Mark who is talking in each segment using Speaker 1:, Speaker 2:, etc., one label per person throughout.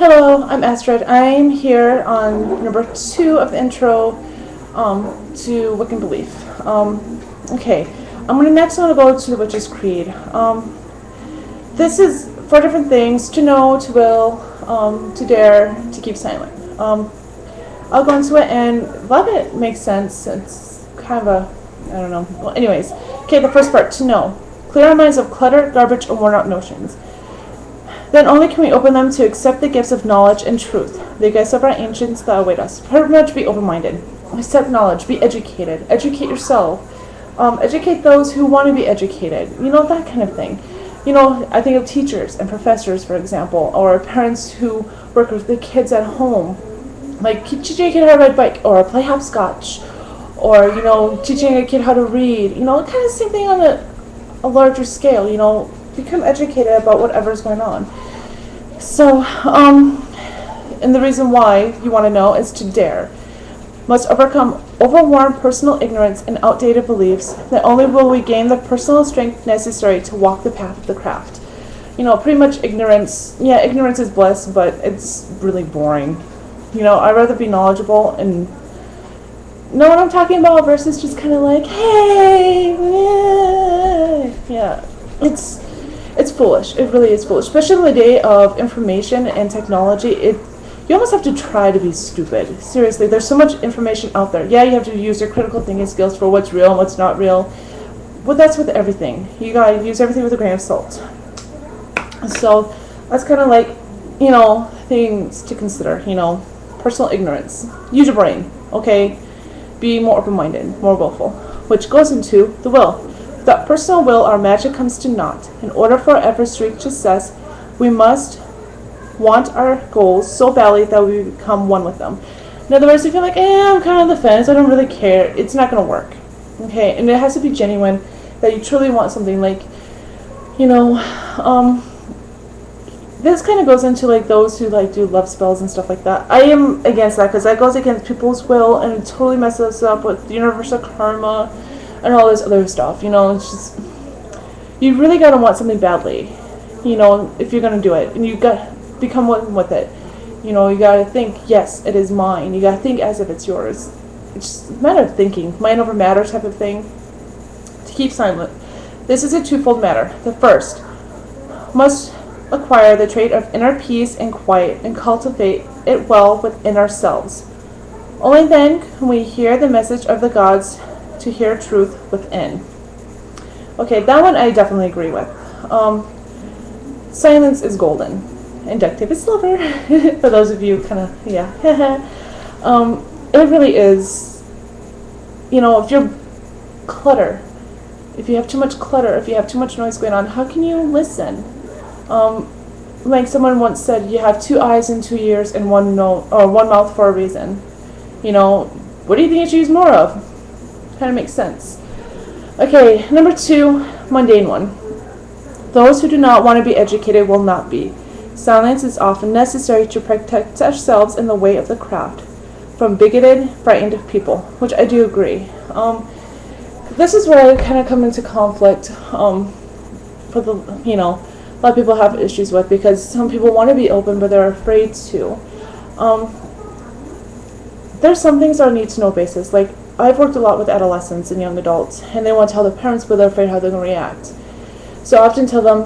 Speaker 1: Hello, I'm Astrid. I'm here on number 2 of the intro to Wiccan Belief. Okay, next I'm going to go to the Witch's Creed. This is 4 different things: to know, to will, to dare, to keep silent. I'll go into it, and a lot of it makes sense. It's kind of I don't know. Well, anyways, okay, the first part, to know. Clear our minds of clutter, garbage, and worn out notions. Then only can we open them to accept the gifts of knowledge and truth, the gifts of our ancients that await us. Pretty much be open-minded. Accept knowledge. Be educated. Educate yourself. Educate those who want to be educated. That kind of thing. I think of teachers and professors, for example, or parents who work with the kids at home. Like teaching a kid how to ride a bike or play hopscotch, or, teaching a kid how to read. Kind of the same thing on a larger scale, become educated about whatever's going on. So, and the reason why you want to know is to dare. Must overcome overworn personal ignorance and outdated beliefs. That only will we gain the personal strength necessary to walk the path of the craft. Pretty much ignorance. Yeah, ignorance is bliss, but it's really boring. I'd rather be knowledgeable and know what I'm talking about versus just kind of like, hey, yeah, it's foolish. It really is foolish, especially in the day of information and technology. You almost have to try to be stupid. Seriously, there's so much information out there. Yeah, you have to use your critical thinking skills for what's real and what's not real, but that's with everything. You gotta use everything with a grain of salt. So that's kind of like, things to consider. Personal ignorance. Use your brain. Okay, be more open-minded, more willful, which goes into the will. Without personal will, our magic comes to naught. In order for our efforts to reach success, we must want our goals so badly that we become one with them. In other words, if you're like, I'm kind of on the fence, I don't really care, it's not going to work. Okay, and it has to be genuine, that you truly want something. Like, this kind of goes into like those who like do love spells and stuff like that. I am against that because that goes against people's will and it totally messes us up with universal karma and all this other stuff. It's just, you really gotta want something badly, if you're gonna do it, and you gotta become one with it. You gotta think, yes, it is mine. You gotta think as if it's yours. It's just a matter of thinking, mind over matter type of thing. To keep silent. This is a twofold matter. The first, must acquire the trait of inner peace and quiet and cultivate it well within ourselves. Only then can we hear the message of the gods to hear truth within. Okay, that one I definitely agree with. Silence is golden and duct tape is silver. For those of you kind of, yeah. It really is. If you're clutter, if you have too much clutter, if you have too much noise going on, how can you listen? Like someone once said, you have 2 eyes and 2 ears and one mouth for a reason. What do you think you should use more of? Kind of makes sense. Okay, number 2, mundane one. Those who do not want to be educated will not be. Silence is often necessary to protect ourselves in the way of the craft from bigoted, frightened people, which I do agree. This is where I kind of come into conflict. For the, a lot of people have issues with, because some people want to be open, but they're afraid to. There's some things on a need-to-know basis. Like, I've worked a lot with adolescents and young adults, and they want to tell their parents, but they're afraid how they're going to react. So I often tell them,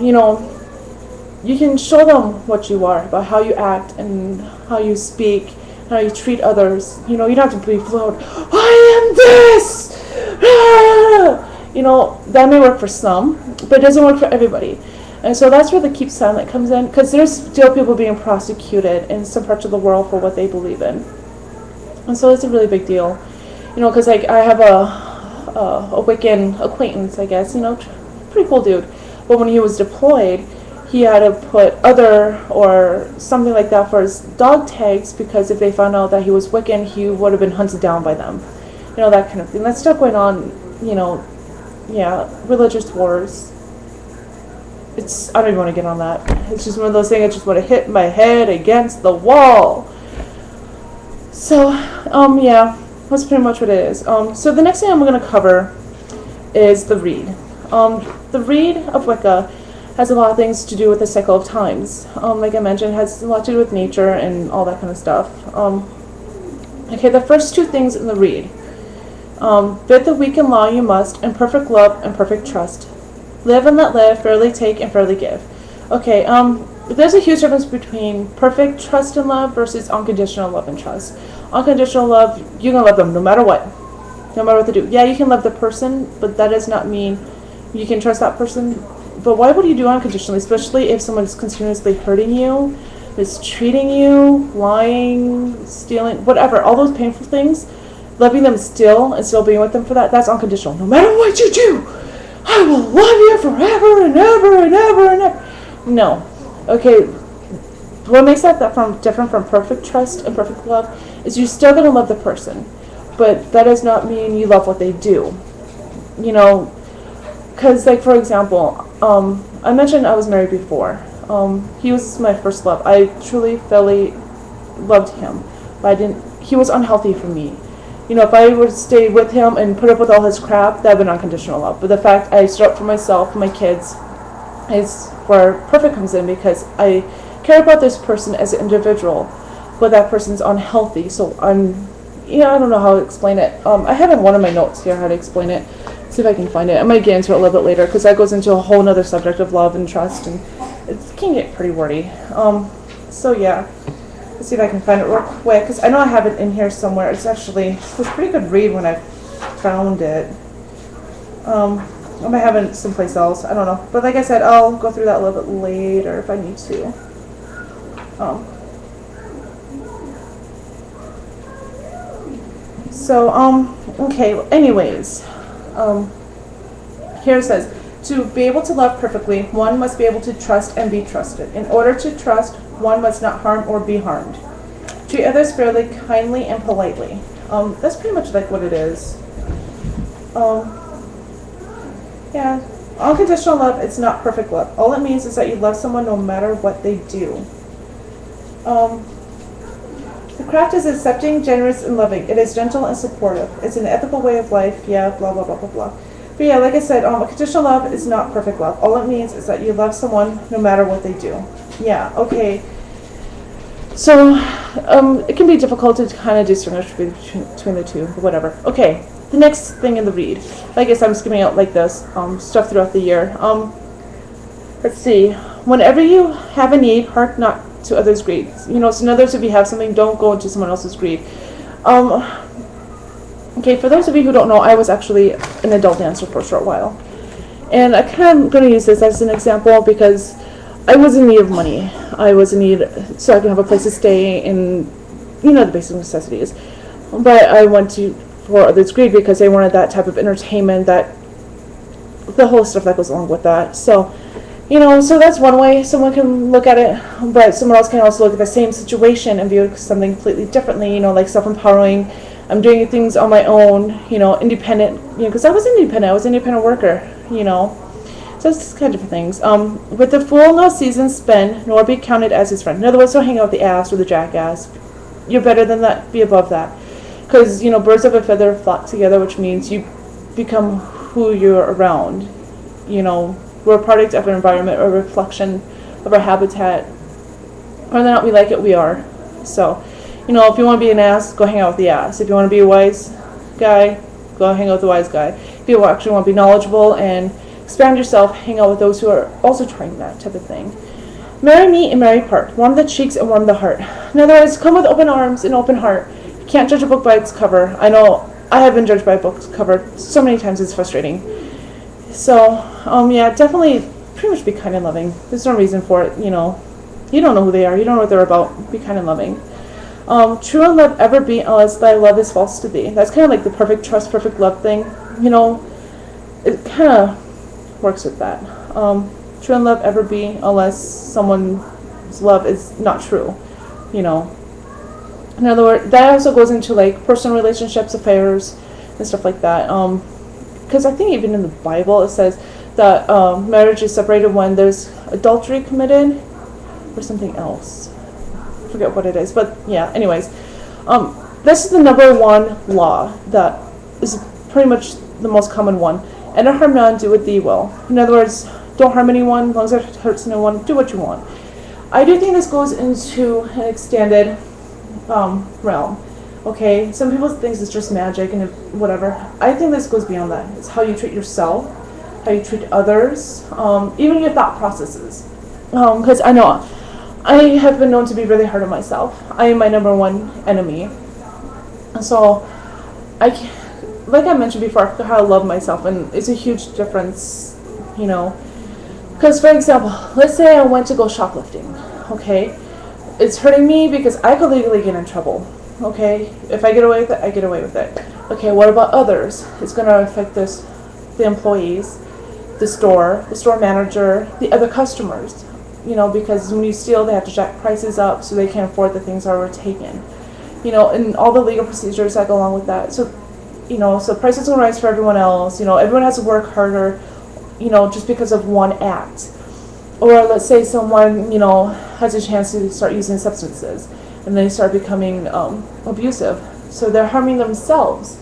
Speaker 1: you can show them what you are, about how you act and how you speak, how you treat others. You don't have to be flowed, I am this! That may work for some, but it doesn't work for everybody. And so that's where the keep silent comes in, because there's still people being prosecuted in some parts of the world for what they believe in. And so it's a really big deal. Because like I have a Wiccan acquaintance, I guess, pretty cool dude. But when he was deployed, he had to put other or something like that for his dog tags, because if they found out that he was Wiccan, he would have been hunted down by them. That kind of thing. That's stuff going on, religious wars. I don't even want to get on that. It's just one of those things I just want to hit my head against the wall. So, that's pretty much what it is. So the next thing I'm going to cover is the reed. The reed of Wicca has a lot of things to do with the cycle of times. Like I mentioned, it has a lot to do with nature and all that kind of stuff. Okay, the first two things in the read. Bid the weak in law you must, in perfect love and perfect trust. Live and let live, fairly take and fairly give. Okay, there's a huge difference between perfect trust and love versus unconditional love and trust. Unconditional love, you're going to love them no matter what. No matter what they do. Yeah, you can love the person, but that does not mean you can trust that person. But why would you do unconditionally, especially if someone's continuously hurting you, mistreating you, lying, stealing, whatever, all those painful things, loving them still and still being with them for that, that's unconditional. No matter what you do, I will love you forever and ever and ever and ever. No. Okay, what makes that different from perfect trust and perfect love is you're still going to love the person, but that does not mean you love what they do. You know, because, like, for example, I mentioned I was married before. He was my first love. I truly, fully loved him, but he was unhealthy for me. You know, if I were to stay with him and put up with all his crap, that would be unconditional love. But the fact I stood up for myself, my kids, is where perfect comes in, because I care about this person as an individual, but that person's unhealthy. So I don't know how to explain it. I have in one of my notes here how to explain it. See if I can find it. I might get into it a little bit later, because that goes into a whole other subject of love and trust, and it can get pretty wordy. So yeah. Let's see if I can find it real quick, because I know I have it in here somewhere. It was a pretty good read when I found it. I might have it someplace else. I don't know. But like I said, I'll go through that a little bit later if I need to. Okay, anyways. Here it says, to be able to love perfectly, one must be able to trust and be trusted. In order to trust, one must not harm or be harmed. Treat others fairly, kindly, and politely. That's pretty much like what it is. Yeah, unconditional love is not perfect love. All it means is that you love someone no matter what they do. The craft is accepting, generous, and loving. It is gentle and supportive. It's an ethical way of life. Yeah, blah, blah, blah, blah, blah. But yeah, like I said, unconditional love is not perfect love. All it means is that you love someone no matter what they do. Yeah, okay. So, it can be difficult to kind of distinguish between the two, but whatever. Okay, the next thing in the read. I guess I'm skimming out like this, stuff throughout the year. Let's see. Whenever you have a need, hark not to others' greed. You know, so in others, if you have something, don't go into someone else's greed. Okay, for those of you who don't know, I was actually an adult dancer for a short while. And I kind of going to use this as an example because I was in need of money. I was in need so I can have a place to stay and, you know, the basic necessities. But I went for others' greed because they wanted that type of entertainment, the whole stuff that goes along with that. So, you know, so that's one way someone can look at it, but someone else can also look at the same situation and view something completely differently, you know, like self-empowering. I'm doing things on my own, you know, independent, you know, because I was independent. I was an independent worker, you know. So it's kind of different things. With the fool no season spend, nor be counted as his friend. In other words, don't hang out with the ass or the jackass. You're better than that. Be above that. Because, you know, birds of a feather flock together, which means you become who you're around. You know, we're a product of an environment, or a reflection of our habitat. Whether or not we like it, we are. So, you know, if you want to be an ass, go hang out with the ass. If you want to be a wise guy, go hang out with the wise guy. If you actually want to be knowledgeable and expand yourself, hang out with those who are also trying that type of thing. Marry me and marry part. Warm the cheeks and warm the heart. In other words, come with open arms and open heart. You can't judge a book by its cover. I know I have been judged by a book's cover so many times, it's frustrating. So, yeah, definitely pretty much be kind and loving. There's no reason for it, you know. You don't know who they are. You don't know what they're about. Be kind and loving. True and love ever be unless thy love is false to thee. That's kind of like the perfect trust, perfect love thing. You know, it kind of works with that. True and love ever be unless someone's love is not true. You know. In other words, that also goes into like personal relationships, affairs, and stuff like that. Because I think even in the Bible it says that marriage is separated when there's adultery committed or something else. I forget what it is, but yeah. Anyways, this is the number one law that is pretty much the most common one. And harm none, do what thee will. In other words, don't harm anyone, as long as it hurts no one, do what you want. I do think this goes into an extended realm. Okay, some people think it's just magic and whatever. I think this goes beyond that. It's how you treat yourself, how you treat others, even your thought processes. Because I know I have been known to be really hard on myself. I am my number one enemy. So like I mentioned before, I forgot how I love myself, and it's a huge difference, you know. Because for example, let's say I went to go shoplifting. Okay, it's hurting me because I could legally get in trouble. Okay, if I get away with it, I get away with it. Okay, what about others? It's going to affect the employees, the store manager, the other customers. You know, because when you steal, they have to jack prices up so they can't afford the things that were taken. You know, and all the legal procedures that go along with that. So, you know, so prices will rise for everyone else. You know, everyone has to work harder, you know, just because of one act. Or let's say someone, you know, has a chance to start using substances, and they start becoming abusive. So they're harming themselves,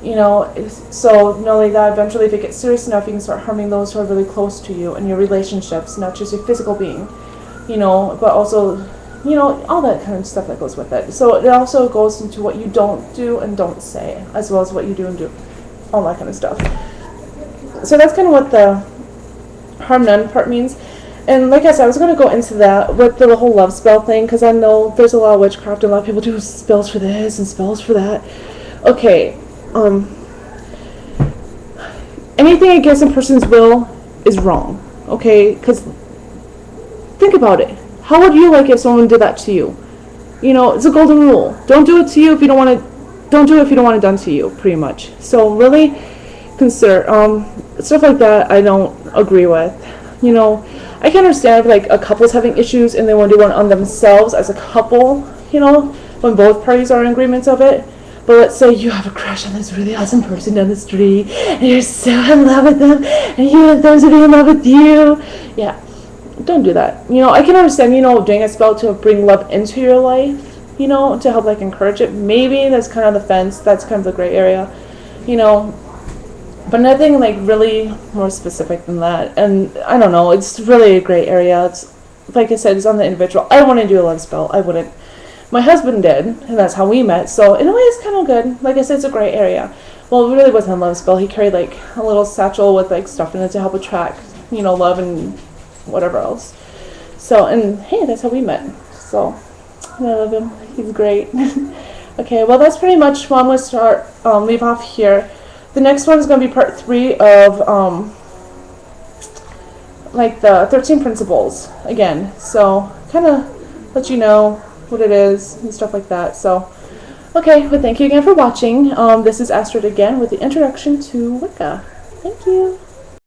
Speaker 1: you know. So not only that, eventually if it gets serious enough, you can start harming those who are really close to you and your relationships, not just your physical being, you know, but also, you know, all that kind of stuff that goes with it. So it also goes into what you don't do and don't say, as well as what you do and do, all that kind of stuff. So that's kind of what the harm none part means. And like I said, I was going to go into that with the whole love spell thing, because I know there's a lot of witchcraft and a lot of people do spells for this and spells for that. Okay, anything against a person's will is wrong. Okay, because think about it. How would you like if someone did that to you? You know, it's a golden rule. Don't do it to you if you don't want to. Don't do it if you don't want it done to you. Pretty much. So really consider stuff like that. I don't agree with. You know, I can understand if like a couple's having issues and they want to do one on themselves as a couple, you know, when both parties are in agreement of it. But let's say you have a crush on this really awesome person down the street and you're so in love with them and you want them to be in love with you. Yeah, don't do that. You know, I can understand, you know, doing a spell to bring love into your life, you know, to help like encourage it. Maybe that's kind of the fence. That's kind of the gray area, you know. But nothing like really more specific than that. And I don't know, it's really a gray area. It's like I said, it's on the individual. I wouldn't do a love spell. I wouldn't. My husband did, and that's how we met. So in a way, it's kind of good. Like I said, it's a gray area. Well, it really wasn't a love spell. He carried like a little satchel with like stuff in it to help attract, you know, love and whatever else. So, and hey, that's how we met. So I love him. He's great. Okay, well, that's pretty much what I'm going to start, leave off here. The next one is going to be part 3 of like the 13 principles again. So kind of let you know what it is and stuff like that. So okay, but thank you again for watching. This is Astrid again with the introduction to Wicca. Thank you.